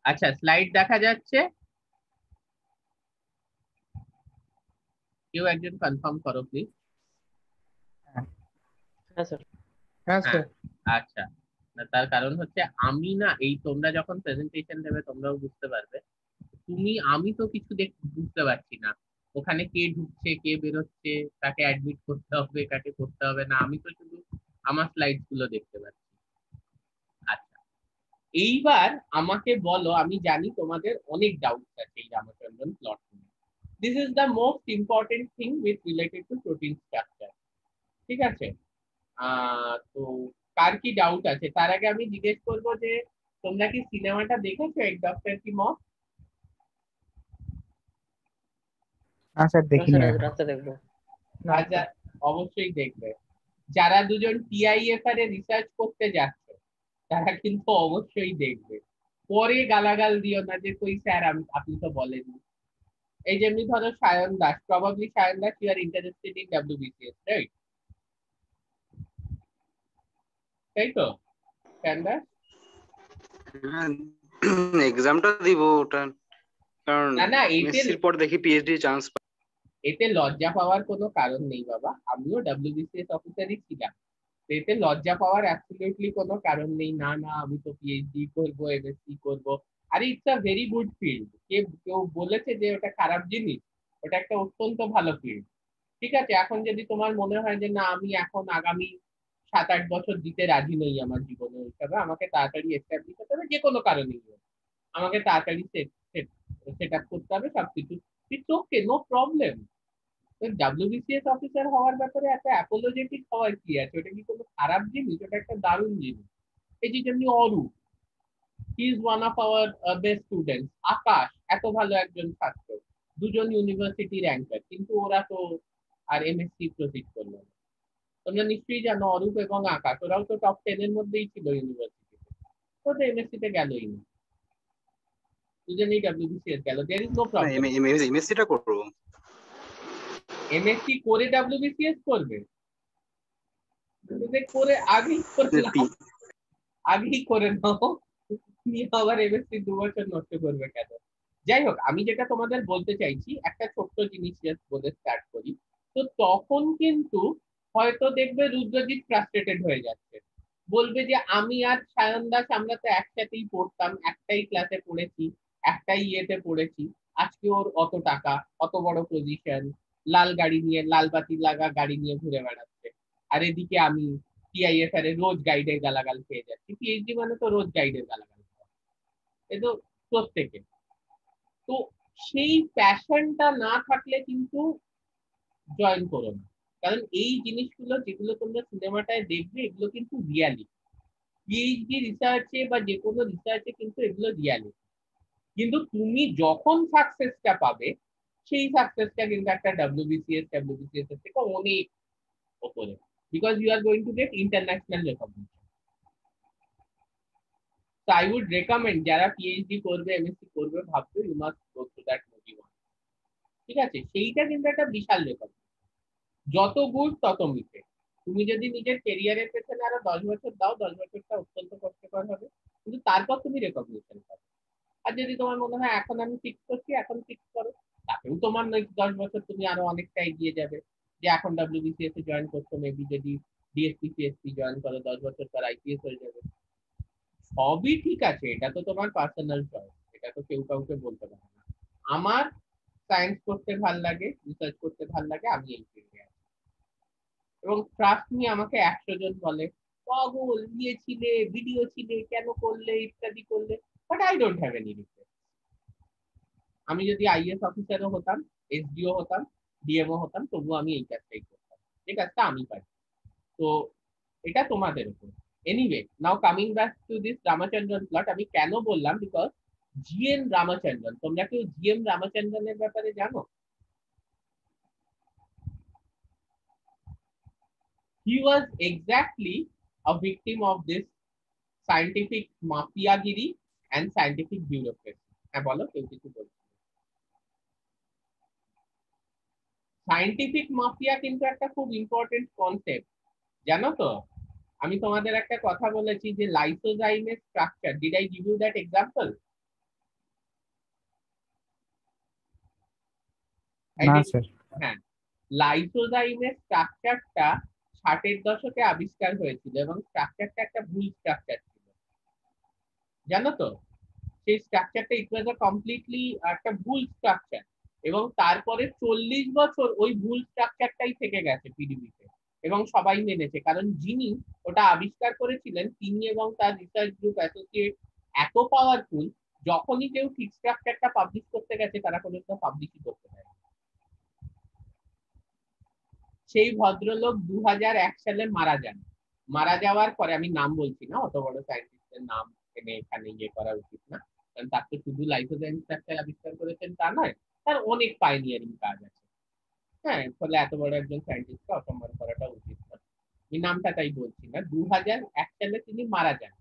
আচ্ছা, স্লাইড দেখা যাচ্ছে? কেউ একজন কনফার্ম করো প্লিজ। হ্যাঁ স্যার। হ্যাঁ হ্যাঁ, স্যার। আচ্ছা। না, তার কারণ হচ্ছে আমি না, এই তোমরা যখন প্রেজেন্টেশন দেবে তোমরাও বুঝতে পারবে, আমি তো কিছু বুঝতে পারছি না। ওখানে কে ঢুকছে কে বেরোচ্ছে, কাকে অ্যাডমিট করতে হবে কাকে করতে হবে না, আমি তো শুধু আমার স্লাইডস গুলো দেখতে পাচ্ছি। আচ্ছা, এইবার আমাকে বলো, আমি জানি তোমাদের অনেক ডাউটস আছে এই রামচন্দ্রন প্লট নিয়ে। This is the most important thing with related to protein structure. ঠিক আছে? তো কার কি ডাউট আছে তার আগে আমি জিজ্ঞেস করবো যে তোমরা কি সিনেমাটা দেখেছো এক ডক্টর কি মত? না স্যার, না দেখিনি স্যার, আজ এখন। রাতে দেখবো। না আচ্ছা, স্যার। অবশ্যই দেখবে। যারা দুজন টিআইএফআর এ রিসার্চ করতে যাচ্ছে তারা কিন্তু অবশ্যই দেখবে। পরে গালাগাল দিও না যে কই স্যার আপনি তো বলেননি। এই যেমনি ধরো Sayan Das, probably Sayan Das you are interested in WBCS, right? তাই তো সায়ন দাস? এক্সামটা দিব ওটা, কারণ না না, এমএসসির পর দেখি পিএইচডি চান্স। এতে লজ্জা পাওয়ার কোনো কারণ নেই বাবা, আমিও ডাব্লিউবিসিএস অফিসারই ছিলাম। তো এতে লজ্জা পাওয়ার অ্যাবসলিউটলি কোনো কারণ নেই। না না, আমি তো পিএইচডি করবো এমএসসি করবো। আরে it's a very good field. কেউ বলেছে যে ওটা খারাপ জিনিস? ওটা একটা অত্যন্ত ভালো ফিল্ড। ঠিক আছে, এখন যদি তোমার মনে হয় যে না আমি এখন আগামী 7-8 বছর দিতে রাজি নই আমার জীবনে হিসাবে, আমাকে তাড়াতাড়ি এস্টাবলিশ হতে হবে যে কোনো কারণেই হোক, আমাকে তাড়াতাড়ি সেট আপ করতে হবে সবকিছু, it's okay, no problem. WBCS officer হওয়ার ব্যাপারে এত অ্যাপোলোজেটিক হওয়ার কি আছে? ওটা কি কোনো খারাপ জিনিস? ওটা একটা দারুণ জিনিস। এই যে যেমনি Arup, he is one of our best student. Akash এত ভালো একজন ছাত্র, দুজন ইউনিভার্সিটি র্যাঙ্কার, কিন্তু ওরা তো আর এমএসসি প্রসিড করলো না। তোমরা নিশ্চয়ই জানো অরূপ এবং আকাশ ওরাও তো টপ 10 এর মধ্যেই ছিল ইউনিভার্সিটিতে, তো এমএসসি তে গেলই না, দুজনেই ডাব্লিউবিসিএস গেল, দেয়ার ইজ নো না, প্রবলেম। এমএসসিটা করবো। এমএসসি করে ডাব্লিউবিসিএস করবে? করে আগেই করে নাও, আগেই করে নাও, নিয়ে আবার এমএসসি 2 বছর নষ্ট করবে কেন? যাই হোক, আমি যেটা তোমাদের বলতে চাইছি, একটা ছোট্ট জিনিস জাস্ট বলে স্টার্ট করি। তো তখন কিন্তু হয়তো দেখবে রুদ্রজিৎ ফ্রাস্ট্রেটেড হয়ে যাচ্ছে, বলবে যে আমি আর সায়ন দাস আমরা তো একসাথেই পড়তাম, একটাই ক্লাসে পড়েছি, একটাই ইয়েতে পড়েছি, আজকে ওর অত টাকা, অত বড় পজিশন, লাল গাড়ি নিয়ে, লাল বাতি লাগা গাড়ি নিয়ে ঘুরে বেড়াচ্ছে, আর এদিকে আমি টিআইএফআর এর রোজ গাইডের গালাগাল খেয়ে যাচ্ছি। পিএইচডি মানে তো রোজ গাইডের গালাগাল খাওয়া, এ তো প্রত্যেকে। তো সেই প্যাশনটা না থাকলে কিন্তু জয়েন করো না। কারণ এই জিনিসগুলো যেগুলো তোমরা সিনেমাটায় দেখবে এগুলো কিন্তু রিয়ালিটি। পিএইচডি রিসার্চে বা যে কোনো রিসার্চে কিন্তু এগুলো রিয়ালিটি। কিন্তু তুমি যখন সাকসেসটা পাবে, সেই সাকসেসটা কিন্তু একটা ডাব্লিউবিসিএস এর থেকে অনেক ওপরে, because you are going to get international recognition. So I would recommend যারা পিএইচডি করবে এমএসসি করবে ভাবছো, you must go through that movie one. ঠিক আছে, সেইটা কিন্তু একটা বিশাল রেকমেন্ড। যত গুড তত মিঠে। তুমি যদি নিজের কেরিয়ারের পেছনে আরো 10 বছর দাও, 10 বছরটা অত্যন্ত কষ্টকর হবে, কিন্তু তারপর তুমি রেকগনিশন পাবে। আর যদি তোমার মনে হয় এখন আমি ফিক্স করছি, এখন ফিক্স করো, তাতেও তোমার 10 বছর তুমি আরো অনেকটা এগিয়ে যাবে। যে এখন ডাব্লিউবিসিএস এ জয়েন করছো, মেবি যদি ডিএসপি সিএসপি জয়েন করো 10 বছর পর আইপিএস হয়ে যাবে। সবই ঠিক আছে, এটা তো তোমার পার্সোনাল চয়েস, এটা তো কেউ কাউকে বলতে পারে না। আমার সায়েন্স করতে ভাল লাগে, রিসার্চ করতে ভাল লাগে, আমি এই ফিল্ডে আছি। এবং ট্রাস্ট মি, আমাকে 100 জন বলে পাগল ইয়ে ছিলে, ভিডিও ছিলে, কেন করলে, ইত্যাদি করলে, but I don't have any regret. আমি যদি আইএস অফিসারও হতাম, এসডিও হতাম, ডিএমও হতাম, তবুও আমি এই কাজটাই করতাম, এই কাজটা আমি পারি। তো এটা তোমাদের উপর। Anyway, now coming back to this Ramachandran plot, আমি কেন বললাম, বিকজ জিএন রামাচন্দ্রন, তোমরা কেউ জিএম রামাচন্দ্রনের ব্যাপারে জানো? He was exactly a victim of this scientific mafiagiri and scientific bureaucracy. হ্যাঁ বলো, কেউ কিছু বলছো? সায়েন্টিফিক মাফিয়া কিন্তু একটা খুব ইম্পর্টেন্ট কনসেপ্ট, জানো তো? আমি তোমাদের একটা কথা বলেছি যে লাইসোজাইমের structure, did I give you that example? না স্যার। হ্যাঁ, লাইসোজাইমের স্ট্রাকচারটা 60-এর দশকে আবিষ্কার হয়েছিল এবং স্ট্রাকচারটা একটা ভুল স্ট্রাকচার ছিল, জানো তো? সেই স্ট্রাকচারটা ইট ওয়াজ কমপ্লিটলি একটা ভুল স্ট্রাকচার, এবং তারপরে 40 বছর ওই ভুল স্ট্রাকচারটাই থেকে গেছে পিডিবিতে, এবং সবাই মেনেছে, কারণ যিনি ওটা আবিষ্কার করেছিলেন তিনি এবং তার রিসার্চ গ্রুপ অ্যাসোসিয়েট এত পাওয়ারফুল, যখনই কেউ ঠিক স্ট্রাকচারটা পাবলিশ করতে গেছে তারা কোনো পাবলিশই করতে পারে। সেই ভদ্রলোক 2001 সালে মারা যান। মারা যাওয়ার পরে, আমি নাম বলছি না, অত বড় সায়েন্টিস্টের নাম এনে এখানে ইয়ে করা উচিত না, কারণ তার তো শুধু লাইসোজাইম স্ট্রাকচার আবিষ্কার করেছেন তা নয়, তার অনেক পাইনিয়ারিং কাজ আছে। হ্যাঁ, ফলে এত বড় একজন সায়েন্টিস্টকে অসম্মান করাটা উচিত না, আমি নামটা তাই বলছি না। 2001 সালে তিনি মারা যান।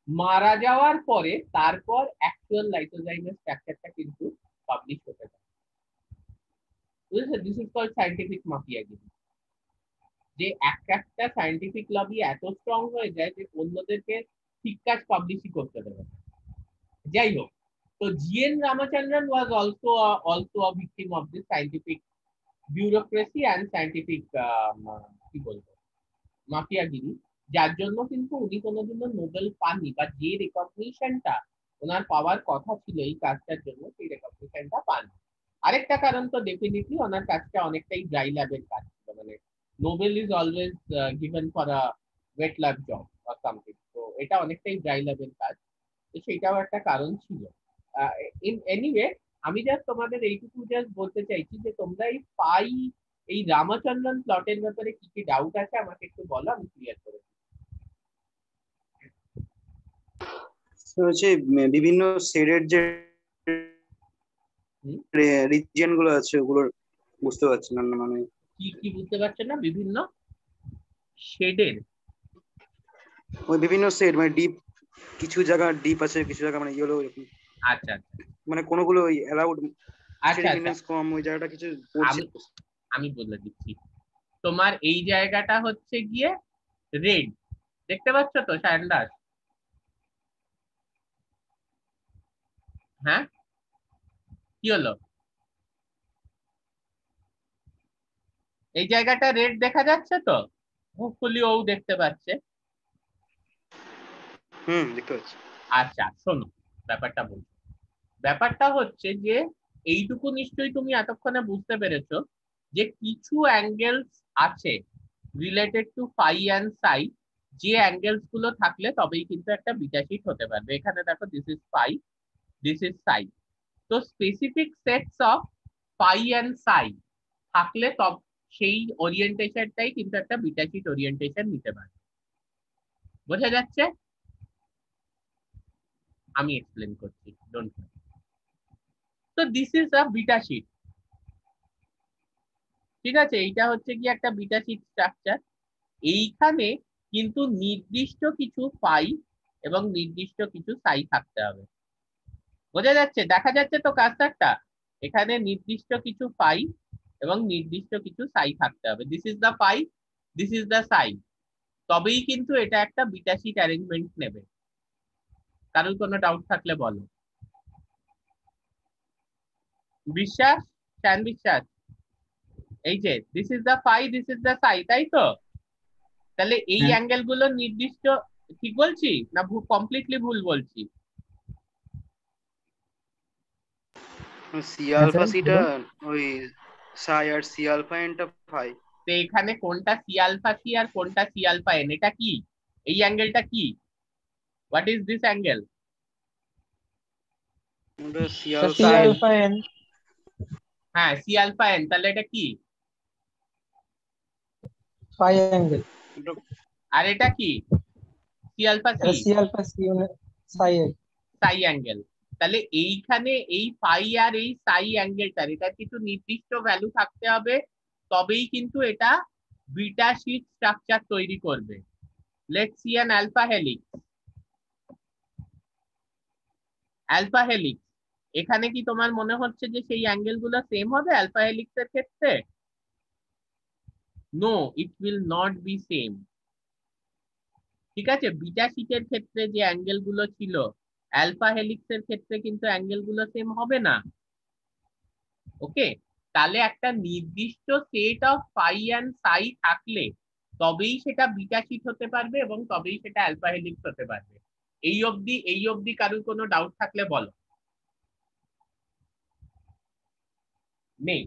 মারা যাওয়ার পরে তারপর অ্যাকচুয়াল লাইসোজাইমের স্ট্রাকচারটা কিন্তু পাবলিশ হতে পারে। বুঝেছো? দিস ইজ কল্ড সায়েন্টিফিক মাফিয়াগিরি, যে একটা সায়েন্টিফিক লবি এত স্ট্রং হয়ে যায় যে অন্যদেরকে ঠিক কাজ পাবলিশই করতে দেবে। যাই হোক, তো GN Ramachandran was also a victim of this scientific bureaucracy and scientific কি বলবো মাফিয়াগিরি, যার জন্য কিন্তু উনি কোনোদিনও নোবেল পাননি, বা যে রেকগনিশনটা ওনার পাওয়ার কথা ছিল এই কাজটার জন্য সেই রেকগনিশনটা পাননি। আরেকটা কারণ তো ডেফিনেটলি ওনার কাজটা অনেকটাই ড্রাই ল্যাবের কাজ ছিল, মানে Nobel is always given for a wet lab job or something, তো এটা অনেকটাই ড্রাই ল্যাবের কাজ, তো সেটাও একটা কারণ ছিল। ইন এনিওয়ে, আমি জাস্ট তোমাদের এইটুকু জাস্ট বলতে চাইছি যে তোমরা এই রামচন্দ্রন প্লটের ব্যাপারে কি কি ডাউট আছে আমাকে একটু বলো, আমি ক্লিয়ার করে দিই। হচ্ছে বিভিন্ন শেডের যে হুম? রিজিয়ন গুলো আছে ওগুলোর বুঝতে পারছি না, মানে কি কি বুঝতে পারছেন না? বিভিন্ন শেডের? ওই বিভিন্ন শেড, মানে ডিপ, কিছু জায়গা ডিপ আছে, কিছু জায়গা মানে ইয়েলো, আচ্ছা আচ্ছা মানে কোনগুলো ওই অ্যালাউড আচ্ছা আচ্ছা, সেডিমেন্টস কম, ওই জায়গাটা কিছু পড়ছে। আমি আমি বলে দিচ্ছি। তোমার এই জায়গাটা হচ্ছে গিয়ে রেড, দেখতে পাচ্ছ তো সায়ন দাস? হ্যাঁ, কি হলো? এই জায়গাটা রেড দেখা যাচ্ছে তো? হোপফুলি ও দেখতে পাচ্ছে। দেখতে পাচ্ছি। আচ্ছা শোনো, ব্যাপারটা বলছি। ব্যাপারটা হচ্ছে যে এইটুকু নিশ্চয়ই তুমি এতক্ষণে বুঝতে পেরেছো যে কিছু অ্যাঙ্গেলস আছে রিলেটেড টু ফাই অ্যান্ড সাই, যে অ্যাঙ্গেলস গুলো থাকলে তবেই কিন্তু একটা বিটা শিট হতে পারবে। এখানে দেখো, this is phi, this is psi. তো specific sets of phi and psi থাকলে তব সেই ওরিয়েন্টেশনটাই কিন্তু একটা বিটা শিট ওরিয়েন্টেশন নিতে পারে। বোঝা যাচ্ছে? আমি এক্সপ্লেন করছি, ডোন্ট। তো this is a beta sheet, ঠিক আছে? এইটা হচ্ছে কি একটা বিটা শিট স্ট্রাকচার। এইখানে কিন্তু নির্দিষ্ট কিছু ফাই এবং নির্দিষ্ট কিছু সাই থাকতে হবে। বোঝা যাচ্ছে? দেখা যাচ্ছে তো কাজটা? এখানে নির্দিষ্ট কিছু ফাই এবং নির্দিষ্ট কিছু সাই থাকতে হবে। This is the phi, this is the psi, তবেই কিন্তু এটা একটা বিটা শিট অ্যারেঞ্জমেন্ট নেবে। কারোর কোনো ডাউট থাকলে বলো। বিশ্বাস? শ্যান বিশ্বাস? এই যে this is the phi, this is the psi, তাই তো? তাহলে এই হ্যাঁ অ্যাঙ্গেল গুলো নির্দিষ্ট, ঠিক বলছি না কমপ্লিটলি ভুল বলছি? সি হ্যাঁ আলফা স্যার সিটা বলুন। ওই সাই, আর সি আলফা এনটা ফাই। তো এখানে কোনটা সি আলফা সি আর কোনটা সি আলফা এন, এটা কি? এই অ্যাঙ্গেলটা কি? What is this angle? ওটা C sir C alpha psi. N. Alpha N. হ্যাঁ, সি আলফা এন, তাহলে এটা কি? Phi angle. আর এটা কি? সি আলফা সি, এটা C alpha C psi N. Psi angle. তাহলে এইখানে এই ফাই আর এই সাই অ্যাঙ্গেলটার এটা কিছু নির্দিষ্ট ভ্যালু থাকতে হবে, তবেই কিন্তু এটা বিটা শিট স্ট্রাকচার তৈরি করবে। Let's see an alpha helix. Alpha helix, এখানে কি তোমার মনে হচ্ছে যে সেই অ্যাঙ্গেল গুলো সেম হবে আলফা হেলিক্স এর ক্ষেত্রে? No, it will not be same. ঠিক আছে? বিটা শিটের ক্ষেত্রে যে অ্যাঙ্গেল গুলো ছিল, আলফা হেলিক্স এর ক্ষেত্রে কিন্তু অ্যাঙ্গেল গুলো সেম হবে না। ওকে? তাহলে একটা নির্দিষ্ট set of phi and psi থাকলে তবেই সেটা বিটা শিট হতে পারবে এবং তবেই সেটা অ্যালফা হেলিক্স হতে পারবে। এই অবধি কারোর কোনো ডাউট থাকলে বলো। নেই?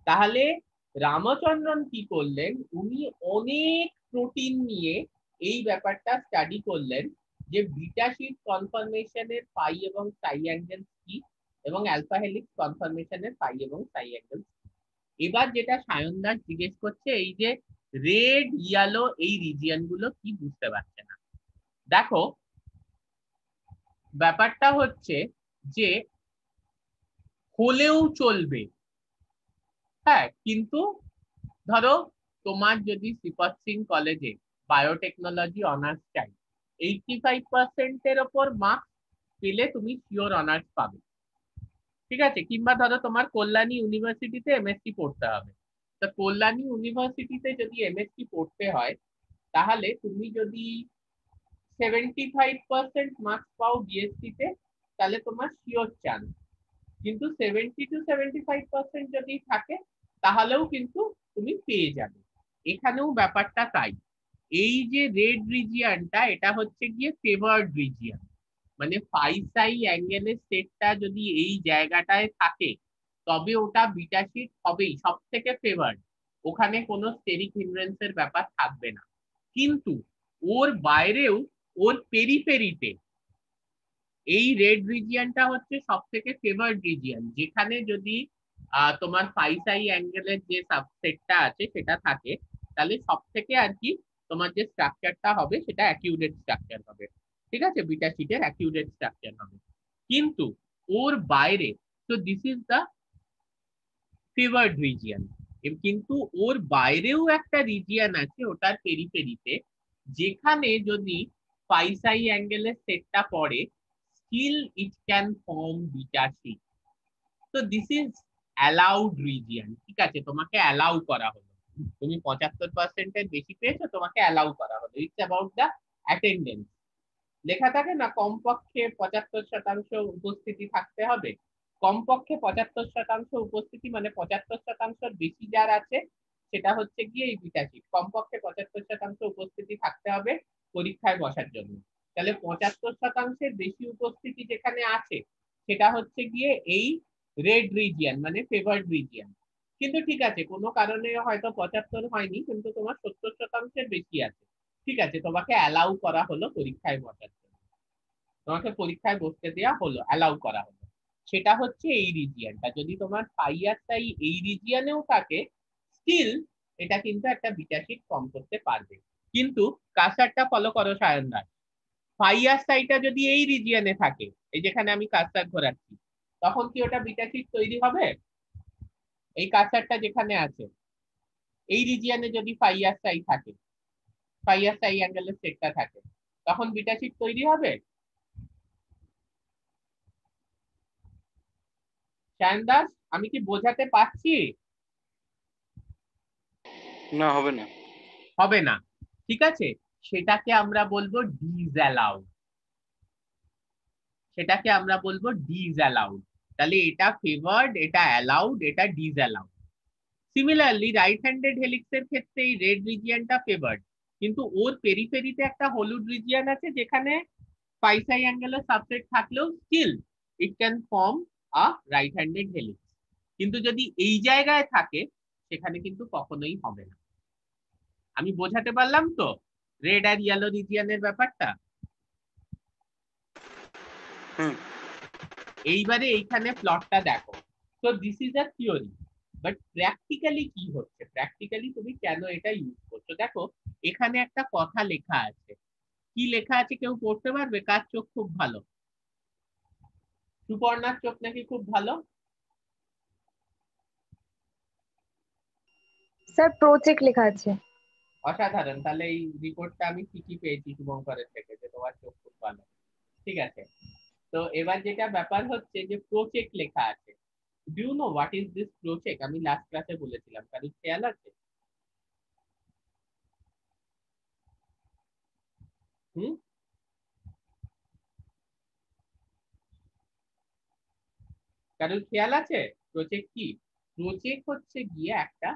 তাহলে রামচন্দ্রন কি করলেন, উনি অনেক প্রোটিন নিয়ে এই ব্যাপারটা স্টাডি করলেন যে বিটা শিট কনফার্মেশনের পাই এবং সাই অ্যাঙ্গেল কি এবং অ্যালফা হেলিক্স কনফার্মেশনের পাই এবং সাই অ্যাঙ্গেল। এবার যেটা সায়ন দাস জিজ্ঞেস করছে, এই যে রেড ইয়েলো এই রিজিয়ন গুলো কি বুঝতে পারছে না। দেখো ব্যাপারটা হচ্ছে যে হলেও চলবে, হ্যাঁ, কিন্তু ধরো তোমার যদি শ্রীপদ সিং কলেজে বায়োটেকনোলজি অনার্স চাই, 85% ওপর মার্কস পেলে তুমি শিওর অনার্স পাবে, ঠিক আছে? কিংবা ধরো তোমার কল্যাণী ইউনিভার্সিটিতে এমএসসি পড়তে হবে, তো কল্যাণী ইউনিভার্সিটিতে যদি এমএসসি পড়তে হয় তাহলে তুমি যদি 75% মার্কস পাও বিএসসি তে তাহলে তোমার শিওর চান্স, কিন্তু 70 to 75% যদি থাকে তাহলেও কিন্তু তুমি পেয়ে যাবে। এখানেও ব্যাপারটা তাই। এই যে রেড রিজিয়নটা এটা হচ্ছে গিয়ে ফেভার্ড রিজিয়ন, মানে ফাই সাই অ্যাঙ্গেলের সেটটা যদি এই জায়গাটায় থাকে তবে ওটা বিটা শিট হবেই, সব থেকে ফেভার্ড। ওখানে কোনো স্টেরিক হিন্ড্রেন্সের ব্যাপার থাকবে না। কিন্তু ওর বাইরেও ওর পেরিফেরিতে এই রেড রিজিয়নটা হচ্ছে সব থেকে ফেভার্ড রিজিয়ন, যেখানে যদি তোমার ফাই সাই অ্যাঙ্গেলের যে সাবসেটটা আছে সেটা থাকে তাহলে সব থেকে আর কি তোমার যে স্ট্রাকচারটা হবে সেটা অ্যাকিউরেট স্ট্রাকচার হবে, ঠিক আছে? বিটা শিটের অ্যাকিউরেট স্ট্রাকচার হবে। কিন্তু ওর বাইরে, তো this is the favoured region, কিন্তু ওর বাইরেও একটা রিজিয়ন আছে ওটার পেরিফেরিতে, যেখানে যদি ফাই সাই অ্যাঙ্গেলের সেটটা পড়ে still it can form beta sheet. তো দিস ইজ অ্যালাউড রিজিয়ন, ঠিক আছে? তোমাকে অ্যালাউ করা হলো, তুমি 75%-এর বেশি পেয়েছো, তোমাকে অ্যালাউ করা হলো। It's about the attendance. লেখা থাকে না কমপক্ষে 75% উপস্থিতি থাকতে হবে, কমপক্ষে 75% উপস্থিতি মানে 75% বেশি যার আছে সেটা হচ্ছে গিয়ে এই বিটা শিট, কমপক্ষে 75% উপস্থিতি থাকতে হবে পরীক্ষায় বসার জন্য। তাহলে 75%-এর বেশি উপস্থিতি যেখানে আছে সেটা হচ্ছে গিয়ে এই রেড রিজিয়ন মানে ফেভার্ড রিজিয়ন। কিন্তু ঠিক আছে, কোনো কারণে হয়তো 75 হয়নি কিন্তু তোমার 70%-এর বেশি আছে, ঠিক আছে, তোমাকে অ্যালাউ করা হলো পরীক্ষায় বসার জন্য, তোমাকে পরীক্ষায় বসতে দেওয়া হলো, অ্যালাউ করা হলো। সেটা হচ্ছে এই রিজিয়নটা, যদি তোমার ফাই আর সাই এই রিজিয়নেও থাকে স্টিল এটা কিন্তু একটা বিটা শিট ফর্ম করতে পারবে। কিন্তু কার্সারটা ফলো করো সায়ন দাস, ফাই আর সাইটা যদি এই রিজিয়নে থাকে, এই যেখানে আমি কার্সার ঘোরাচ্ছি, তখন কি ওটা বিটা শিট তৈরি হবে? এই কার্সারটা যেখানে আছে এই রিজিয়নে যদি ফাই আর সাই থাকে, ফাই আর সাই অ্যাঙ্গেলের সেটটা থাকে, তখন বিটা শিট তৈরি হবে? সায়ন দাস, আমি কি বোঝাতে পারছি? না, হবে না। হবে না, ঠিক আছে? সেটাকে আমরা বলবো ডিসঅ্যালাউড, সেটাকে আমরা বলবো ডিসঅ্যালাউড। তাহলে এটা ফেভার্ড, এটা অ্যালাউড, এটা ডিসঅ্যালাউড। সিমিলারলি রাইট হ্যান্ডেড হেলিক্সের ক্ষেত্রে এই রেড রিজিয়নটা ফেভার্ড, কিন্তু ওর পেরিফেরিতে একটা হলুদ রিজিয়ন আছে যেখানে ফাই সাই অ্যাঙ্গেলের সাবসেট থাকলেও still it can form a right handed helix. কিন্তু যদি এই জায়গায় থাকে সেখানে কিন্তু কখনোই হবে না। আমি বোঝাতে পারলাম তো রেড আর ইয়েলো রিজিয়নের ব্যাপারটা? হুম। এইবারে এইখানে প্লটটা দেখো। তো this is a theory, but practically কি হচ্ছে, প্র্যাকটিক্যালি তুমি কেন এটা ইউজ করছো? দেখো এখানে একটা কথা লেখা আছে, কি লেখা আছে কেউ পড়তে পারবে? কার চোখ খুব ভালো? সুপর্ণার চোখ নাকি খুব ভালো? স্যার প্রোচেক লেখা আছে। অসাধারণ, তাহলে এই রিপোর্টটা আমি ঠিকই পেয়েছি শুভঙ্করের থেকে যে তোমার চোখ খুব ভালো, ঠিক আছে? তো এবার যেটা ব্যাপার হচ্ছে যে প্রোচেক লেখা আছে, do you know what is this procheck? আমি লাস্ট ক্লাসে বলেছিলাম, কারণ খেয়াল আছে? হুম, কারোর খেয়াল আছে প্রোচেক কি? প্রজেক্ট হচ্ছে গিয়ে একটা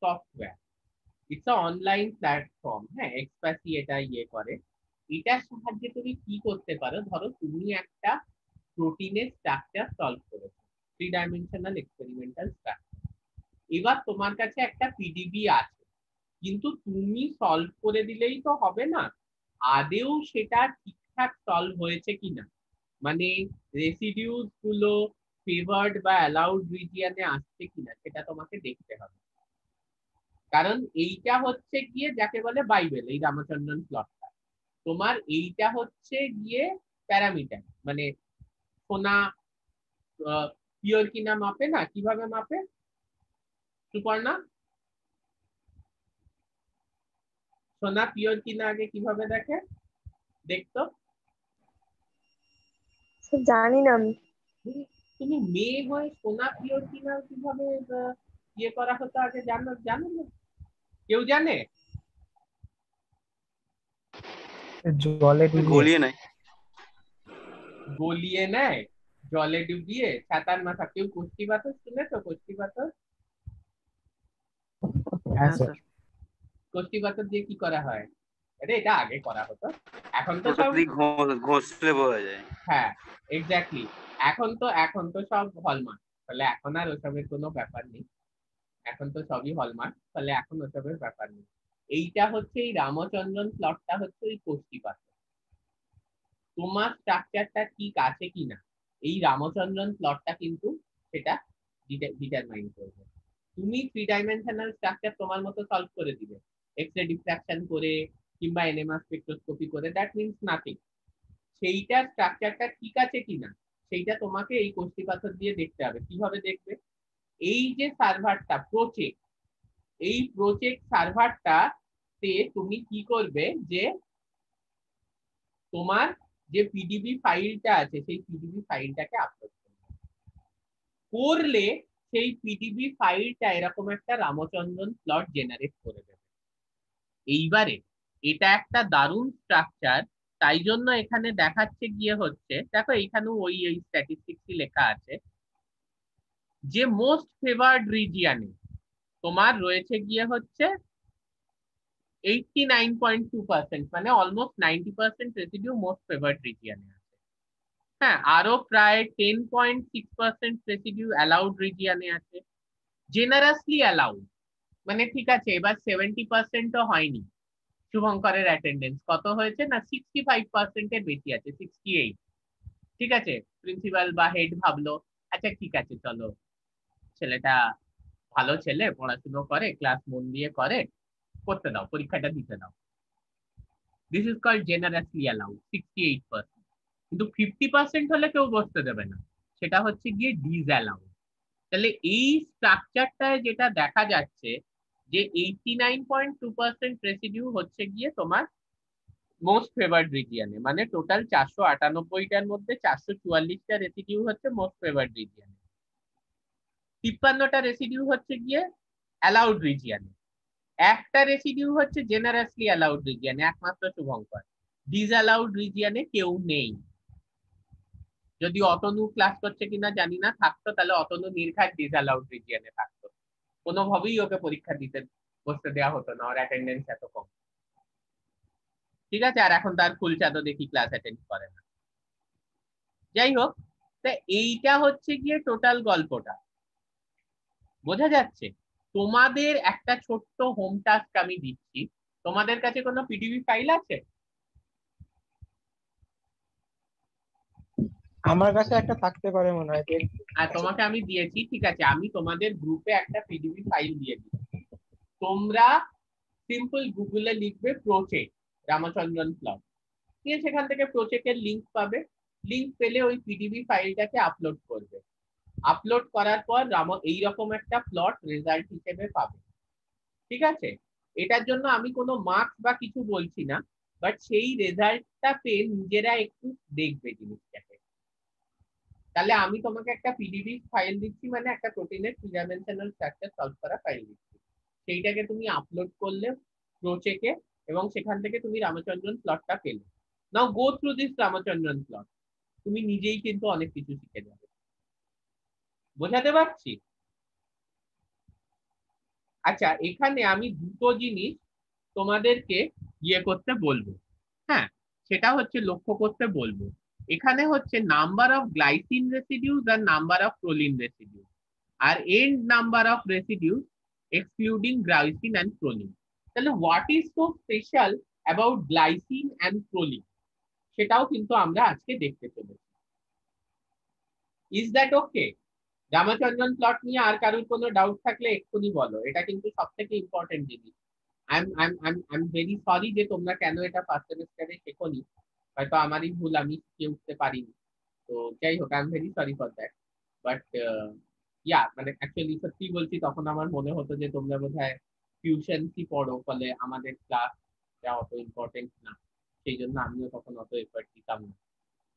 software, it's a online platform. হ্যাঁ, এক্সপ্যাসি এটা ইয়ে করে। এটার সাহায্যে তুমি কি করতে পারো, ধরো তুমি একটা প্রোটিনের স্ট্রাকচার সলভ করেছো, 3 ডাইমেনশনাল এক্সপেরিমেন্টাল স্ট্রাকচার। এবার তোমার কাছে একটা পিডিবি আছে, কিন্তু তুমি সলভ করে দিলেই তো হবে না, আদেও সেটা ঠিকঠাক সলভ হয়েছে কিনা, মানে রেসিডিউস গুলো ফেভার্ড বা অ্যালাউড রিজিয়নে আসছে কিনা সেটা তোমাকে দেখতে হবে। কারণ এইটা হচ্ছে গিয়ে যাকে বলে বাইবেল, এই রামচন্দ্রন প্লটটা। তোমার এইটা হচ্ছে গিয়ে প্যারামিটার, মানে সোনা পিওর কিনা মাপে না, কিভাবে মাপে সুপর্ণা? সোনা পিওর কিনা আগে কিভাবে দেখে, দেখতো? স্যার জানি না আমি। তুমি মেয়ে হয়ে সোনা পিওর কিনা কিভাবে ইয়ে করা হতো আগে জানো, জানো না? কেউ জানে? জলে ডুবিয়ে গলিয়ে নাই। গলিয়ে নেয়, জলে ডুবিয়ে, ছাতার মাথা। কেউ কষ্টি পাথর শুনেছো? কষ্টি পাথর, হ্যাঁ হ্যাঁ স্যার। স্যার, কষ্টি পাথর দিয়ে কি করা হয়? আরে এটা আগে করা হতো, এখন তো ওটা সব, দিয়ে ঘষলে বোঝা যায়। হ্যাঁ এক্স্যাক্টলি, এখন তো সব হলমার্ক, তাহলে এখন আর ওসবের কোনো ব্যাপার নেই, এখন তো সবই হলমার্ক, তাহলে এখন ওসবের ব্যাপার নেই। এইটা হচ্ছে এই রামচন্দ্রন প্লটটা হচ্ছে ওই কষ্টি পাথর। তোমার স্ট্রাকচারটা ঠিক আছে কিনা এই রামচন্দ্রন প্লটটা কিন্তু সেটা ডিটারমাইন করবে। তুমি 3 ডাইমেনশনাল স্ট্রাকচার তোমার মতো সলভ করে দিবে, এক্স রে ডিফ্রাকশন করে কিংবা এনএমআর স্পেকট্রোস্কোপি করে, দ্যাট মিনস নাথিং। সেইটার স্ট্রাকচারটা ঠিক আছে কিনা সেইটা তোমাকে এই কষ্টি পাথর দিয়ে দেখতে হবে। কিভাবে দেখবে? এই যে সার্ভারটা প্রোচেক, এই প্রোচেক সার্ভারটা তে তুমি কি করবে, যে তোমার যে পিডিবি ফাইলটা আছে সেই পিডিবি ফাইলটাকে আপলোড করবে। করলে সেই পিডিবি ফাইলটা এরকম একটা রামচন্দ্রন প্লট জেনারেট করে দেবে। এইবারে এটা একটা দারুণ স্ট্রাকচার, তাই জন্য এখানে দেখাচ্ছে গিয়ে হচ্ছে, দেখো এইখানেও ওই ওই স্ট্যাটিস্টিক্সই লেখা আছে, যে মোস্ট ফেভার্ড রিজিয়নে তোমার রয়েছে গিয়ে হচ্ছে 89.2%, মানে অলমোস্ট 90% রেসিডিউ মোস্ট ফেভার্ড রিজিয়নে আছে। হ্যাঁ, আরো প্রায় 10.6% রেসিডিউ অ্যালাউড রিজিয়নে আছে। জেনারাসলি অ্যালাউড, মানে ঠিক আছে, এবার 70%ও হয়নি। শুভঙ্করের অ্যাটেন্ডেন্স কত হয়েছে না, 65%-এর বেশি আছে, 68। ঠিক আছে, প্রিন্সিপাল বা হেড ভাবলো আচ্ছা ঠিক আছে চলো, ছেলেটা ভালো ছেলে, পড়াশুনো করে, ক্লাস মন দিয়ে করে, করতে দাও, পরীক্ষাটা দিতে দাও। This is called generously allowed, 68%। কিন্তু 50% হলে কেউ বসতে দেবে না, সেটা হচ্ছে গিয়ে ডিসঅ্যালাউড। তাহলে এই স্ট্রাকচারটায় যেটা দেখা যাচ্ছে, যে 89.2% রেসিডিউ হচ্ছে গিয়ে তোমার মোস্ট ফেভার্ড রিজিয়নে, মানে টোটাল 498টার মধ্যে 444টা রেসিডিউ হচ্ছে মোস্ট ফেভার্ড রিজিয়নে, 53টা রেসিডিউ হচ্ছে গিয়ে অ্যালাউড রিজিয়নে, একটা রেসিডিউ হচ্ছে জেনারাসলি অ্যালাউড রিজিয়নে, একমাত্র শুভঙ্কর। ডিসঅ্যালাউড রিজিয়নে কেউ নেই। যদি অতনু ক্লাস করছে কিনা জানি না, থাকতো তাহলে অতনু নির্ঘাত ডিসঅ্যালাউড রিজিয়নে থাকতো, কোনোভাবেই ওকে পরীক্ষা দিতে বসতে দেওয়া হতো না, ওর অ্যাটেন্ডেন্স এত কম। ঠিক আছে, আর এখন তার ফুল চাঁদও দেখি ক্লাস অ্যাটেন্ড করে না। যাই হোক, তা এইটা হচ্ছে গিয়ে টোটাল গল্পটা, বোঝা যাচ্ছে? তোমাদের একটা ছোট্ট হোম টাস্ক আমি দিচ্ছি, তোমাদের কাছে কোনো পিডিবি ফাইল আছে? আমার কাছে একটা থাকতে পারে মনে হয়, দেখবো। আর তোমাকে আমি দিয়েছি, ঠিক আছে, আমি তোমাদের গ্রুপে একটা পিডিবি ফাইল দিয়ে দিচ্ছি। তোমরা সিম্পল গুগলে লিখবে প্রোচেক রামচন্দ্রন প্লট, দিয়ে সেখান থেকে প্রোচেকের লিঙ্ক পাবে। লিঙ্ক পেলে ওই পিডিবি ফাইলটাকে আপলোড করবে। আপলোড করার পর এইরকম একটা প্লট রেজাল্ট হিসেবে পাবে। ঠিক আছে, এটার জন্য আমি কোনো মার্কস বা কিছু বলছি না, বাট সেই রেজাল্টটা পেয়ে নিজেরা একটু দেখবে জিনিসটাকে। তাহলে আমি তোমাকে একটা পিডিবি ফাইল দিচ্ছি, মানে একটা প্রোটিনের 3 ডাইমেনশনাল স্ট্রাকচার সলভ করা ফাইল দিচ্ছি, সেইটাকে তুমি আপলোড করলে প্রোচেকে, এবং সেখান থেকে তুমি রামচন্দ্রন প্লটটা পেলে। Now go through this Ramachandran plot, তুমি নিজেই কিন্তু অনেক কিছু শিখে যাবে। বোঝাতে পারছি? আচ্ছা, এখানে আমি দুটো জিনিস তোমাদেরকে ইয়ে করতে বলবো। হ্যাঁ, সেটা হচ্ছে লক্ষ্য করতে বলবো। এখানে হচ্ছে নাম্বার অফ গ্লাইসিন রেসিডিউস আর নাম্বার অফ প্রোলিন রেসিডিউস, আর and number of residues excluding glycine and proline. তাহলে what is so special about glycine and proline, সেটাও কিন্তু আমরা আজকে দেখতে চলেছি। Is that okay? Ramachandran plot নিয়ে আর কারোর কোনো ডাউট থাকলে এক্ষুনি বলো, এটা কিন্তু সব থেকে ইম্পর্টেন্ট জিনিস। আই এম ভেরি সরি যে তোমরা কেন এটা ফার্স্ট সেমিস্টারে শেখোনি, হয়তো আমারই ভুল, আমি শিখে উঠতে পারিনি। তো যাই হোক, I am very sorry for that. But yeah, মানে অ্যাকচুয়ালি সত্যি বলছি, তখন আমার মনে হতো যে তোমরা বোধহয় টিউশন কি পড়ো, ফলে আমাদের ক্লাসটা অত ইম্পর্টেন্ট না, সেই জন্য আমিও তখন অত এফর্ট দিতাম না।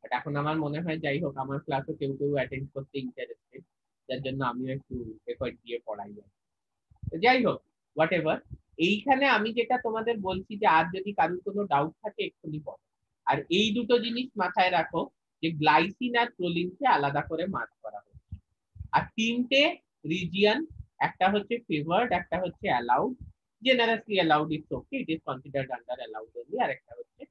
বাট এখন আমার মনে হয়, যাই হোক, আমার ক্লাসও কেউ কেউ অ্যাটেন্ড করতে ইন্টারেস্টেড, যার জন্য আমিও একটু এফর্ট দিয়ে পড়াই। যাই হোক, হোয়াট এভার, এইখানে আমি যেটা তোমাদের বলছি যে আর যদি কারোর কোনো ডাউট থাকে এক্ষুনি বলো। আর এই দুটো জিনিস মাথায় রাখো যে গ্লাইসিন আর প্রোলিনকে আলাদা করে মার্ক করা হচ্ছে। আর তিনটে রিজিয়ন, একটা হচ্ছে ফেভার্ড, একটা হচ্ছে allowed, generously allowed, it's okay, it is considered under allowed only, আর একটা হচ্ছে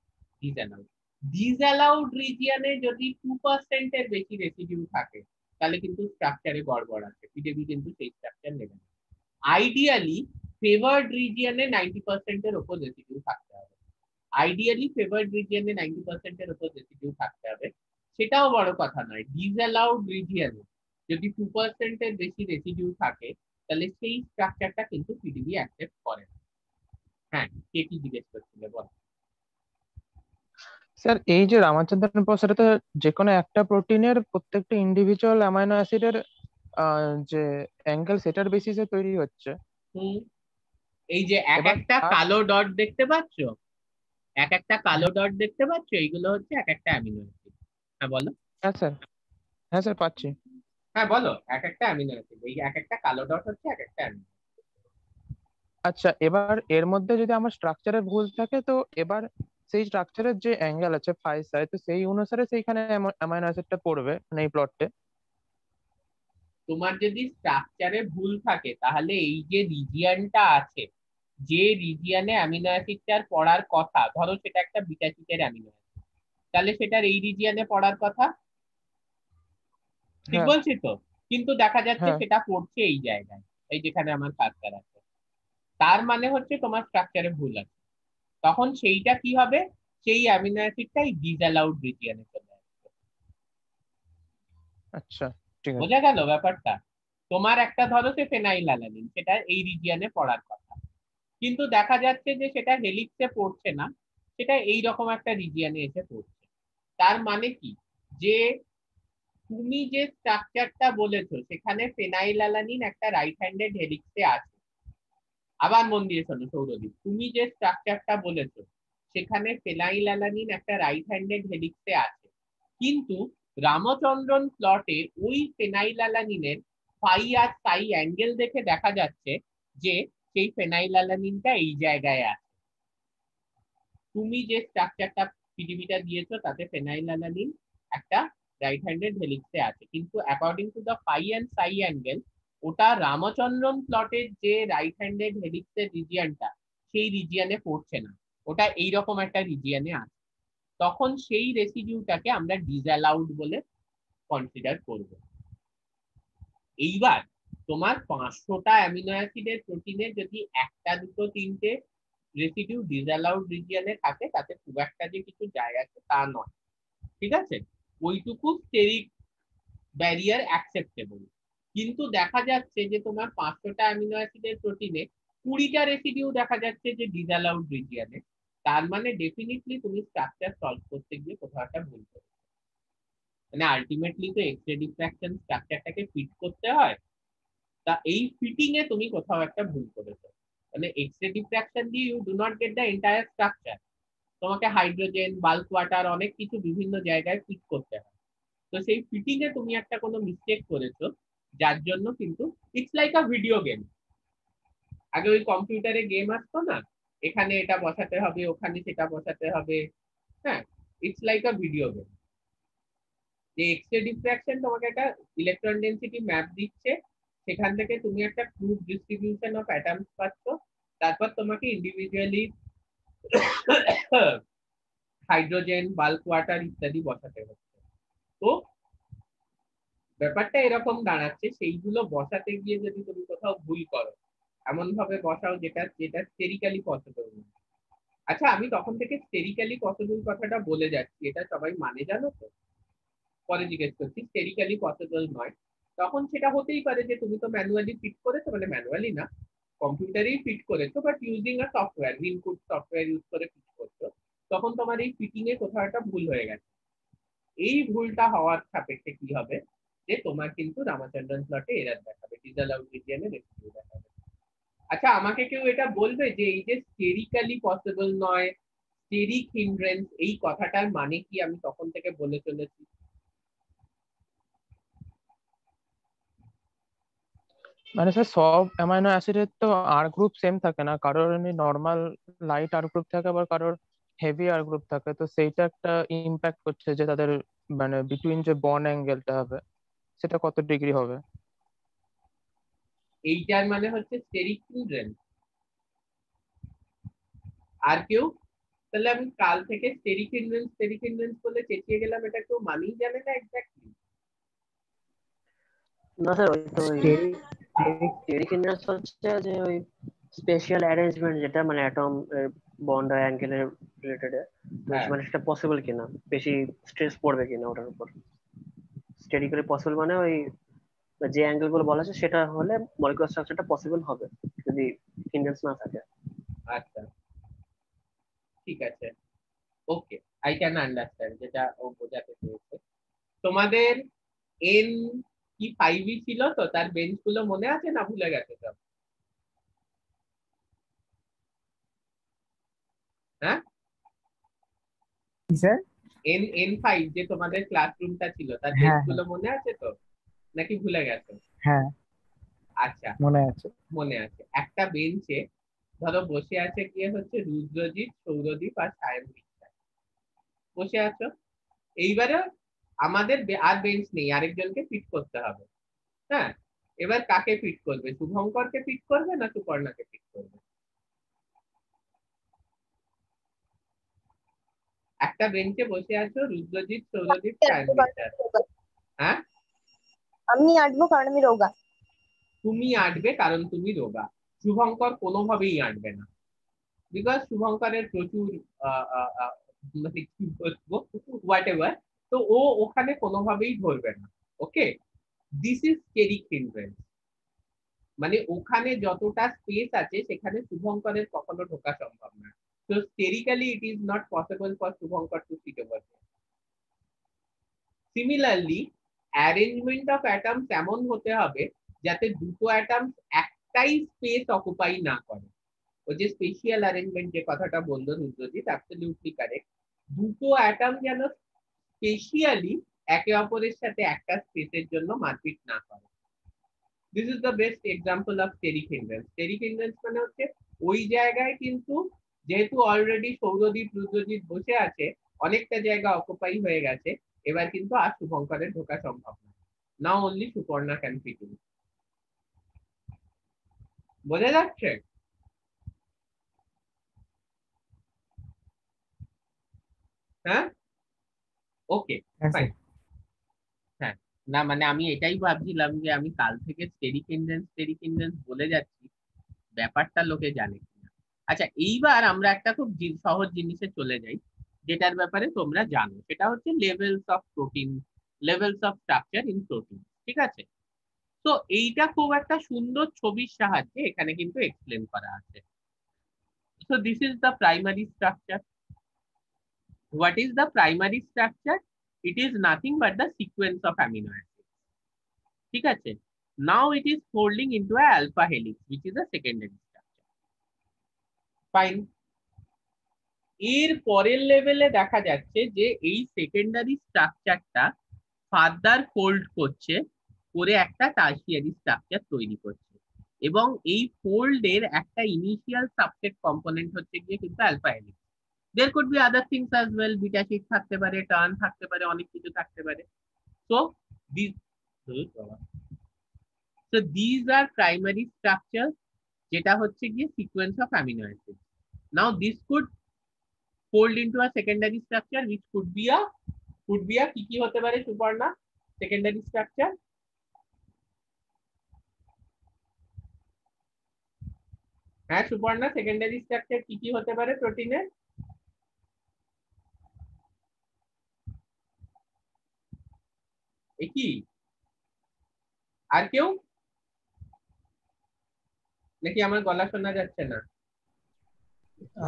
ডিসঅ্যালাউড। ডিসঅ্যালাউড রিজিয়নে যদি 2% এর বেশি রেসিডিউ থাকে, তাহলে কিন্তু স্ট্রাকচারে গড়বড় আছে, পিডিবি কিন্তু সেই স্ট্রাকচার নেবে না। আইডিয়ালি ফেভার্ড রিজিয়নে 90% এর উপর রেসিডিউ থাকতে হবে। আইডিয়ালি ফেভার্ড রিজিয়নে 90% এর উপর রেসিডিউ থাকতে হবে। সেটাও বড় কথা নয়, ডিসঅ্যালাউড রিজিয়নে যদি 2% এর বেশি রেসিডিউ থাকে, তাহলে সেই স্ট্রাকচারটা কিন্তু পিডিবি অ্যাকসেপ্ট করে না। হ্যাঁ, কে কি জিজ্ঞেস করছিলে বল। স্যার এই যে রামাচন্দ্রন প্রসারে যে কোনো একটা প্রোটিনের প্রত্যেকটা ইন্ডিভিজুয়াল অ্যামাইনো অ্যাসিডের যে অ্যাঙ্গেল সেটার বেসিসে তৈরি হচ্ছে। হুম, এই যে এক এবার একটা তার কালো ডট দেখতে পাচ্ছ, এক একটা কালো ডট দেখতে পাচ্ছ, এইগুলো হচ্ছে এক একটা অ্যামিনো অ্যাসিড। হ্যাঁ বলো। হ্যাঁ স্যার, হ্যাঁ স্যার পাচ্ছি। হ্যাঁ বলো, এক একটা অ্যামিনো অ্যাসিড, এই এক একটা কালো ডট হচ্ছে এক একটা অ্যামিনো। আচ্ছা, এবার এর মধ্যে যদি আমার স্ট্রাকচারে ভুল থাকে তো এবার সেই স্ট্রাকচারের যে অ্যাঙ্গেল আছে ফাই সাই, তো সেই অনুসারে সেইখানে অ্যামাইনো অ্যাসিডটা পড়বে মানে এই প্লটে। তোমার যদি স্ট্রাকচারে ভুল থাকে, তাহলে এই যে রিজিয়নটা আছে, যে রিজিয়নে অ্যামিনো অ্যাসিডটার পড়ার কথা, ধরো সেটা একটা বিটা চিটের অ্যামিনো অ্যাসিড, তাহলে সেটার এই রিজিয়নে পড়ার কথা, ঠিক হ্যাঁ বলছি তো? কিন্তু দেখা যাচ্ছে হ্যাঁ। সেটা পড়ছে এই জায়গায়, এই যেখানে আমার কাজটা আছে। তার মানে হচ্ছে তোমার স্ট্রাকচারে ভুল আছে। তখন সেইটা কি হবে, সেই অ্যামিনো অ্যাসিডটাই ডিসঅ্যালাউড রিজিয়নে চলে আসবে। আচ্ছা ঠিক আছে। বোঝা গেল ব্যাপারটা? তোমার একটা ধরো সে ফেনাইল অ্যালানিন, সেটা এই রিজিয়নে পড়ার কথা, কিন্তু দেখা যাচ্ছে যে সেটা হেলিক্সে পড়ছে না, সেটা এই রকম একটা রিজিয়নে এসে পড়ছে। তার মানে কি, যে তুমি যে স্ট্রাকচারটা বলেছো সেখানে ফেনাইল অ্যালানিন একটা রাইট হ্যান্ডেড হেলিক্সে আছে। আবার মন দিয়ে শোনো সৌরদীপ, তুমি যে স্ট্রাকচারটা বলেছো সেখানে ফেনাইল অ্যালানিন একটা রাইট হ্যান্ডেড হেলিক্সে আছে, কিন্তু রামচন্দ্রন প্লটে ওই ফেনাইল অ্যালানিনের ফাই আর সাই অ্যাঙ্গেল দেখে দেখা যাচ্ছে যে সেই ফেনাইল অ্যালানিনটা এই জায়গায় আছে। তুমি যে স্ট্রাকচারটা পিডিবিটা দিয়েছো তাতে ফেনাইল অ্যালানিন একটা রাইট হ্যান্ডেড হেলিক্সে আছে, কিন্তু according to the phi and psi angle, ওটা রামচন্দ্রন প্লটের যে রাইট হ্যান্ডেড হেলিক্সের রিজিয়নটা, সেই রিজিয়নে পড়ছে না, ওটা এইরকম একটা রিজিয়নে আছে। তখন সেই রেসিডিউটাকে আমরা ডিসঅ্যালাউড বলে কনসিডার করব। এইবার তোমার 500টা অ্যামিনো অ্যাসিডের প্রোটিনে যদি একটা দুটো তিনটে রেসিডিউ ডিসঅ্যালাউড রিজিয়নে থাকে, তাতে খুব একটা যে কিছু যায় আসে তা নয়, ঠিক আছে? ওইটুকু স্টেরিক ব্যারিয়ার অ্যাকসেপ্টেবল। কিন্তু দেখা যাচ্ছে যে তোমার 500টা অ্যামিনো অ্যাসিডের প্রোটিনে 20টা রেসিডিউ দেখা যাচ্ছে যে ডিসঅ্যালাউড রিজিয়নে। তার মানে ডেফিনেটলি তুমি স্ট্রাকচার সলভ করতে গিয়ে কোথাও একটা ভুল করো। মানে আলটিমেটলি তো এক্স রে ডিফ্রাকশন স্ট্রাকচারটাকে ফিট করতে হয়, তা এই ফিটিং এ তুমি কোথাও একটা ভুল করেছো। মানে এক্স রে ডিফ্রাকশন দিয়ে you do not get the entire structure, তোমাকে হাইড্রোজেন, বাল্ক ওয়াটার, অনেক কিছু বিভিন্ন জায়গায় ফিট করতে হয়। তো সেই ফিটিং এ তুমি একটা কোনো মিস্টেক করেছো, যার জন্য কিন্তু it's like a video game. আগে ওই কম্পিউটারে গেম আসতো না, এখানে এটা বসাতে হবে, ওখানে সেটা বসাতে হবে। হ্যাঁ, it's like a video game. যে এক্স রে ডিফ্রাকশন তোমাকে একটা ইলেকট্রন ডেনসিটি ম্যাপ দিচ্ছে, সেখান থেকে তুমি একটা ক্রুড ডিস্ট্রিবিউশন অফ অ্যাটমস পাচ্ছ, তারপর তোমাকে ইন্ডিভিজুয়ালি হাইড্রোজেন, বাল্ক ওয়াটার ইত্যাদি বসাতে হচ্ছে। তো ব্যাপারটা এরকম দাঁড়াচ্ছে, সেইগুলো বসাতে গিয়ে যদি তুমি কোথাও ভুল করো, এমন ভাবে বসাও যেটা যেটা স্টেরিক্যালি পসিবল না। আচ্ছা, আমি তখন থেকে স্টেরিক্যালি পসিবল কথাটা বলে যাচ্ছি, এটা সবাই মানে জানো তো? পরে জিজ্ঞেস করছি, স্টেরিক্যালি পসিবল নয়, তখন সেটা হতেই পারে যে তুমি তো ম্যানুয়ালি ফিট করেছো, মানে ম্যানুয়ালি না, কম্পিউটারেই ফিট করেছো, but using a software, input software use করে ফিট করছো, তখন তোমার এই ফিটিং এ কোথাও একটা ভুল হয়ে গেছে। এই ভুলটা হওয়ার সাপেক্ষে কি হবে, যে তোমার কিন্তু রামাচন্দ্রন প্লটে এরর দেখাবে, ডিসঅ্যালাউড রিজিয়নে রেসিডিউ দেখাবে। আচ্ছা, আমাকে কেউ এটা বলবে যে এই যে স্টেরিক্যালি পসিবল নয়, স্টেরিক হিন্ড্রেন্স, এই কথাটার মানে কি আমি তখন থেকে বলে চলেছি? মানে স্যার সব অ্যামাইনো অ্যাসিডের তো আর গ্রুপ সেম থাকে না, কারোর এমনি নর্মাল লাইট আর গ্রুপ থাকে, আবার কারোর হেভি আর গ্রুপ থাকে, তো সেইটা একটা ইম্প্যাক্ট করছে যে তাদের মানে বিটুইন যে বন্ড অ্যাঙ্গেলটা হবে সেটা কত ডিগ্রি হবে। এইটার মানে হচ্ছে স্টেরিক হিন্ড্রেন্স। আর কেউ? তাহলে আমি কাল থেকে স্টেরিক হিন্ড্রেন্স বলে চেঁচিয়ে গেলাম, এটা কেউ মানেই জানে না এক্স্যাক্টলি। না স্যার, ওই তো ওই স্টেরিক স্টেরিক হিন্ড্রেন্স হচ্ছে যে ওই স্পেশাল অ্যারেঞ্জমেন্ট, যেটা মানে অ্যাটম বন্ড অ্যাঙ্গেলের রিলেটেড, হ্যাঁ, মানে সেটা পসিবল কিনা, বেশি স্ট্রেস পড়বে কিনা ওটার উপর। স্টেরিক্যালি পসিবল মানে ওই যে অ্যাঙ্গেল গুলো বলা আছে সেটা হলে মলিকুলার স্ট্রাকচারটা পসিবল হবে, যদি হিন্ড্রেন্স না থাকে। আচ্ছা, ঠিক আছে, ওকে, আই ক্যান আন্ডারস্ট্যান্ড যেটা ও বোঝাতে চেয়েছে। তোমাদের এন কি 5ই ছিল তো? তার বেঞ্চ গুলো মনে আছে না ভুলে গেছে সব? হ্যাঁ, স্যার। N5 যে তোমাদের ক্লাসরুমটা ছিল, তার বেঞ্চ হ্যাঁ গুলো হ্যাঁ মনে আছে তো, নাকি ভুলে গেছো? হ্যাঁ, আচ্ছা, মনে আছে। মনে আছে। একটা বেঞ্চে ধরো বসে আছে গিয়ে হচ্ছে রুদ্রজিৎ, সৌরদীপ আর সায়ন বিশ্বাস বসে আছো। এইবারে আমাদের আর বেঞ্চ নেই, আরেকজনকে ফিট করতে হবে। হ্যাঁ, এবার কাকে ফিট করবে? শুভঙ্করকে ফিট করবে না সুপর্ণাকে ফিট করবে? একটা বেঞ্চে বসে আছো রুদ্রজিৎ, সৌরদীপ, সায়ন বিশ্বাস। হ্যাঁ, আমি আঁটবো কারণ আমি রোগা। তুমি আঁটবে কারণ তুমি রোগা। শুভঙ্কর কোনোভাবেই আঁটবে না, বিকজ শুভঙ্করের প্রচুর মানে কি বলবো, হোয়াট এভার, তো ও ওখানে কোনোভাবেই ধরবে না। ওকে, দিস ইজ স্টেরিক হিন্ড্রেন্স, মানে ওখানে যতটা স্পেস আছে সেখানে শুভঙ্করের কখনো ঢোকা সম্ভব না। তো sterically it is not possible for Shubhankar to sit over. Similarly arrangement of atoms এমন হতে হবে যাতে দুটো অ্যাটমস একটাই স্পেস অকুপাই না করে। ওই যে স্পেশিয়াল অ্যারেঞ্জমেন্ট যে কথাটা বললো রুদ্রজিৎ, অ্যাবসলিউটলি কারেক্ট। দুটো অ্যাটম যেন স্পেশিয়ালি একে অপরের সাথে একটা স্পেসের জন্য মারপিট না করে। This is the best example of steric hindrance. Steric hindrance মানে হচ্ছে ওই জায়গায় কিন্তু যেহেতু অলরেডি সৌরদীপ, রুদ্রজিৎ বসে আছে, অনেকটা জায়গা অকুপাই হয়ে গেছে, এবার কিন্তু আর শুভঙ্করের ঢোকা সম্ভব না। Now only Suparna can fit in. বোঝা যাচ্ছে? হ্যাঁ, ওকে, হ্যাঁ ফাইন। স্যার। হ্যাঁ, না মানে আমি এটাই ভাবছিলাম যে আমি কাল থেকে স্টেরিক হিন্ড্রেন্স বলে যাচ্ছি, ব্যাপারটা লোকে জানে কিনা। আচ্ছা, এইবার আমরা একটা খুব সহজ জিনিসে চলে যাই, যেটার ব্যাপারে তোমরা জানো, সেটা হচ্ছে levels of protein, levels of structure in protein. ঠিক আছে, তো এইটা খুব একটা সুন্দর ছবির সাহায্যে এখানে কিন্তু এক্সপ্লেন করা আছে। So this is the primary structure. What is the primary structure? It is nothing but the sequence of amino acid. ঠিক আছে, now it is folding into a alpha helix which is a secondary structure. Fine. এর পরের লেভেলে দেখা যাচ্ছে যে এই secondary স্ট্রাকচারটা ফার্দার ফোল্ড করছে, করে একটা টার্সিয়ারি স্ট্রাকচার তৈরি করছে, এবং এই ফোল্ডের একটা ইনিশিয়াল সাবসেট কম্পোনেন্ট হচ্ছে গিয়ে কিন্তু alpha helix. There could be other things as well, beta sheet থাকতে পারে, টার্ন থাকতে পারে, অনেক কিছু থাকতে পারে। So this So these are primary structures যেটা হচ্ছে গিয়ে sequence of amino acids. Now this could fold into a secondary structure which could be a কি হতে পারে সুপর্ণা secondary structure? হ্যাঁ সুপর্ণা, সেকেন্ডারি স্ট্রাকচার কি হতে পারে প্রোটিনের? কি আর কেউ নাকি আমার গলা শোনা যাচ্ছে না?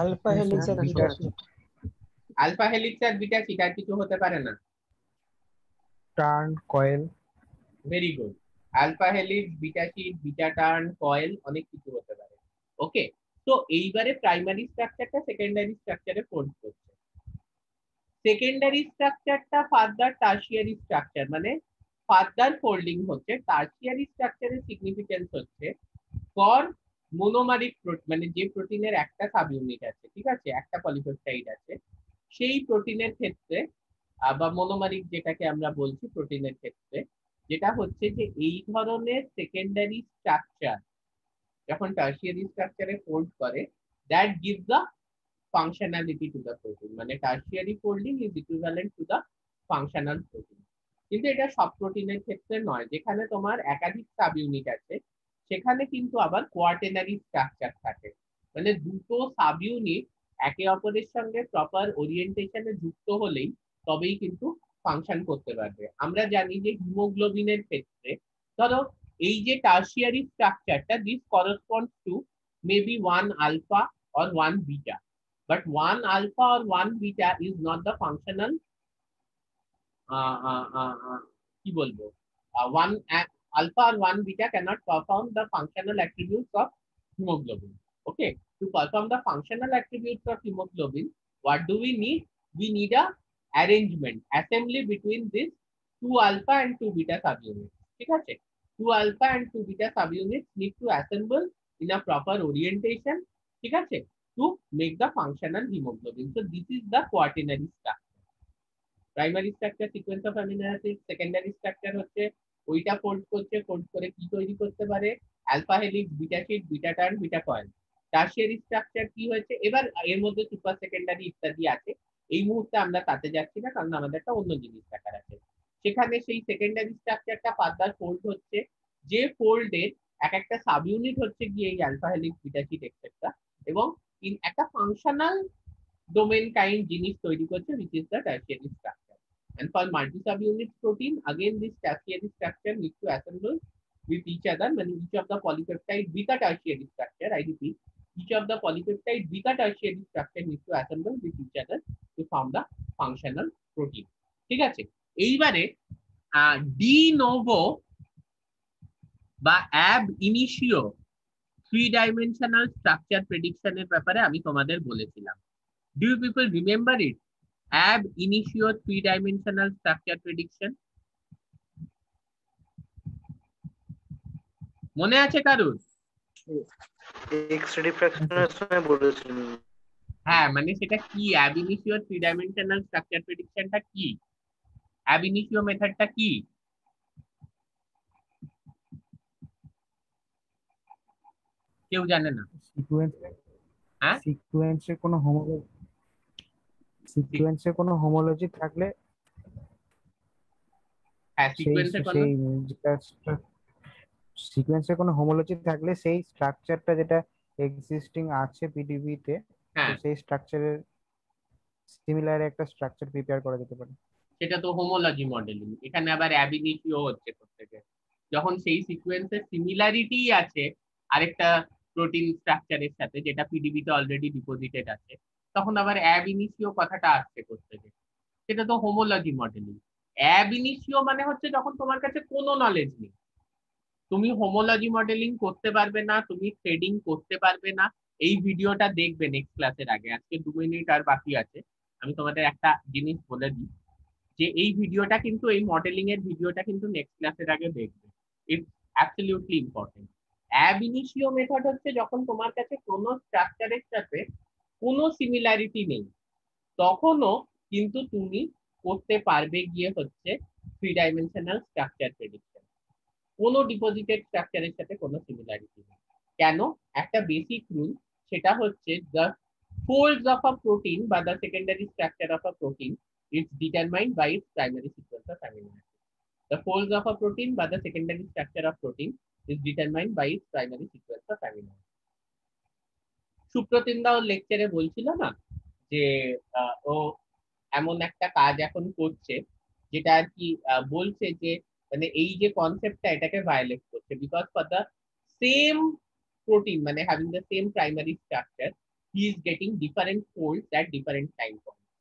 আলফা হেলিক্স আর বিটা শিট। আলফা হেলিক্স আর বিটা শিট, আর কিছু হতে পারে না? Turn, coil. Very good. Alpha helix, beta sheet, beta turn, coil, অনেক কিছু হতে পারে। ওকে, তো এইবারে প্রাইমারি স্ট্রাকচারটা সেকেন্ডারি স্ট্রাকচারে ফোল্ড করছে। সেকেন্ডারি স্ট্রাকচারটা ফার্দার টার্সিয়ারি স্ট্রাকচার, মানে ফার্দার ফোল্ডিং হচ্ছে। টার্সিয়ারি স্ট্রাকচারের সিগনিফিকেন্স হচ্ছে ফর মোনোমারিক, মানে যে প্রোটিনের একটা সাব ইউনিট আছে, ঠিক আছে, একটা পলিপেপটাইড আছে, সেই প্রোটিনের ক্ষেত্রে বা মোনোমারিক যেটাকে আমরা বলছি প্রোটিনের ক্ষেত্রে, যেটা হচ্ছে যে এই ধরনের সেকেন্ডারি স্ট্রাকচার যখন টার্সিয়ারি স্ট্রাকচারে ফোল্ড করে, that gives the functionality to the protein, মানে tertiary folding is equivalent to the functional protein. কিন্তু এটা সব প্রোটিনের ক্ষেত্রে নয়। যেখানে তোমার একাধিক সাব ইউনিট আছে সেখানে কিন্তু আবার কোয়ার্টেনারি স্ট্রাকচার থাকে, মানে দুটো সাব ইউনিট একে অপরের সঙ্গে প্রপার ওরিয়েন্টেশনে যুক্ত হলেই তবেই কিন্তু ফাংশন করতে পারবে। আমরা জানি যে হিমোগ্লোবিনের ক্ষেত্রে ধরো এই যে টার্সিয়ারি স্ট্রাকচারটা, this corresponds to maybe 1 alpha or 1 beta, but 1 alpha or 1 beta is not the functional কি বলবো 1 alpha or 1 beta cannot perform the functional attributes of hemoglobin. Okay, to perform the functional attributes of hemoglobin, what do we need? We need a arrangement, assembly between this 2 alpha and 2 beta subunits. ঠিক আছে, 2 alpha and 2 beta subunits need to assemble in a proper orientation, ঠিক আছে, to make the functional hemoglobin. So this is the quaternary structure. Primary structure sequence of amino acids, secondary structure হচ্ছে ওইটা fold করছে, fold করে কি তৈরি করতে পারে? Alpha helix, beta sheet, beta turn, beta coil. Tertiary structure কি হয়েছে? এবার এর মধ্যে সুপার সেকেন্ডারি ইত্যাদি আছে, এই মুহূর্তে আমরা তাতে যাচ্ছি না কারণ আমাদের একটা অন্য জিনিস দেখার আছে। সেখানে সেই সেকেন্ডারি স্ট্রাকচারটা ফার্দার ফোল্ড হচ্ছে, যে ফোল্ডের এক একটা সাব ইউনিট হচ্ছে গিয়ে এই alpha helix, beta sheet etcetera, এবং একটা ফাংশনাল ডোমেন কাইন্ড জিনিস তৈরি করছে, which is the tertiary structure. And for multi subunit protein, again this tertiary structure needs to assemble with each other, meaning each of the polypeptide with a tertiary structure, I repeat, each of the polypeptide with a tertiary structure needs to assemble with each other to form the functional protein. ঠিক আছে, এইবারে D novo বা অ্যাব initio 3-dimensional structure prediction এর ব্যাপারে আমি তোমাদের বলেছিলাম। Do you people remember it? Ab initio 3-dimensional structure prediction. মনে আছে কারুর? এক্স-রে ডিফ্রাকশনের সময় বলেছিলেন। হ্যাঁ, মানে সেটা কি? ab initio 3-dimensional structure predictionটা কি? ab initio মেথডটা কি? কেউ জানে না? হ্যাঁ, সিকোয়েন্সে কোনো হোমোলজি থাকলে হ্যাঁ সিকোয়েন্সে কোনো সিকোয়েন্সে কোনো হোমোলজি থাকলে সেই স্ট্রাকচারটা যেটা এক্সিস্টিং আছে পিডিবিতে, হ্যাঁ সেই স্ট্রাকচারের সিমিলার একটা স্ট্রাকচার প্রিপেয়ার করা যেতে পারে। সেটা তো হোমোলজি মডেলিং। এখানে আবার ab initio হচ্ছে প্রত্যেকে, যখন সেই সিকোয়েন্সের সিমিলারিটি আছে আরেকটা প্রোটিন স্ট্রাকচারের সাথে যেটা পিডিবিতে অলরেডি ডিপোজিটেড আছে, তখন আবার ab initio কথাটা আসছে প্রত্যেকে। সেটা তো হোমোলজি মডেলিং। ab initio মানে হচ্ছে যখন তোমার কাছে কোনো নলেজ নেই, তুমি হোমোলজি মডেলিং করতে পারবে না, তুমি থ্রেডিং করতে পারবে না। এই ভিডিওটা দেখবে নেক্সট ক্লাসের আগে, আজকে 2 মিনিট আর বাকি আছে। আমি তোমাদের একটা জিনিস বলে দিই যে এই ভিডিওটা কিন্তু, এই মডেলিং এর ভিডিওটা কিন্তু নেক্সট ক্লাসের আগে দেখবে, it's absolutely important. Ab initio method হচ্ছে যখন তোমার কাছে কোনো স্ট্রাকচারের সাথে কোনো সিমিলারিটি নেই, তখনও কিন্তু তুমি করতে পারবে গিয়ে হচ্ছে 3-dimensional structure prediction। কোনো ডিপোজিটেড স্ট্রাকচারের সাথে কোনো সিমিলারিটি নেই। কেন? একটা বেসিক রুল, সেটা হচ্ছে the folds of a protein বা the secondary structure of a protein is determined by its primary sequence of amino acids. The folds of a protein বা the secondary structure of protein is determined by its primary sequence of amino acids. Supratim দাও লেকচারে বলছিল না যে ও এমন একটা কাজ এখন করছে যেটা আর কি বলছে যে মানে এই যে কনসেপ্টটা এটাকে ভায়োলেট করছে, because for the same protein মানে having the same primary structure he is getting different folds at different time points.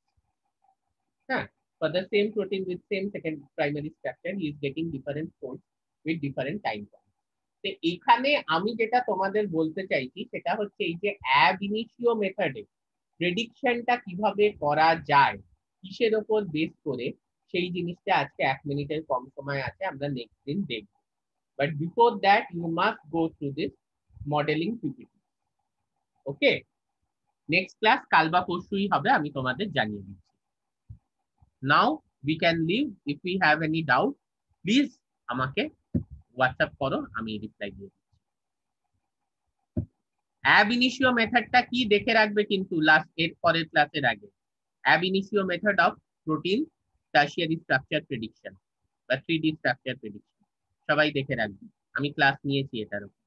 হ্যাঁ, for the same protein with same second primary structure he is getting different folds with different time points. তো এখানে আমি যেটা তোমাদের বলতে চাইছি সেটা হচ্ছে এই যে অ্যাব ইনিশিও মেথডে প্রেডিকশনটা কিভাবে করা যায়, কিসের ওপর বেস করে, সেই জিনিসটা আজকে 1 মিনিটের কম সময় আছে, আমরা নেক্সট দিন দেখব। But before that you must go through this modelling PPT. Okay, next class কাল বা পরশুই হবে, আমি তোমাদের জানিয়ে দিচ্ছি। Now we can leave. If we have any doubt, please আমাকে WhatsApp করো, আমি রিপ্লাই দিয়ে দিচ্ছি। ab initio মেথডটা কি দেখে রাখবে কিন্তু লাস্ট এর পরের ক্লাসের আগে। ab initio method of protein tertiary structure prediction বা 3D স্ট্রাকচার প্রেডিকশন সবাই দেখে রাখবে, আমি ক্লাস নিয়েছি এটার উপর।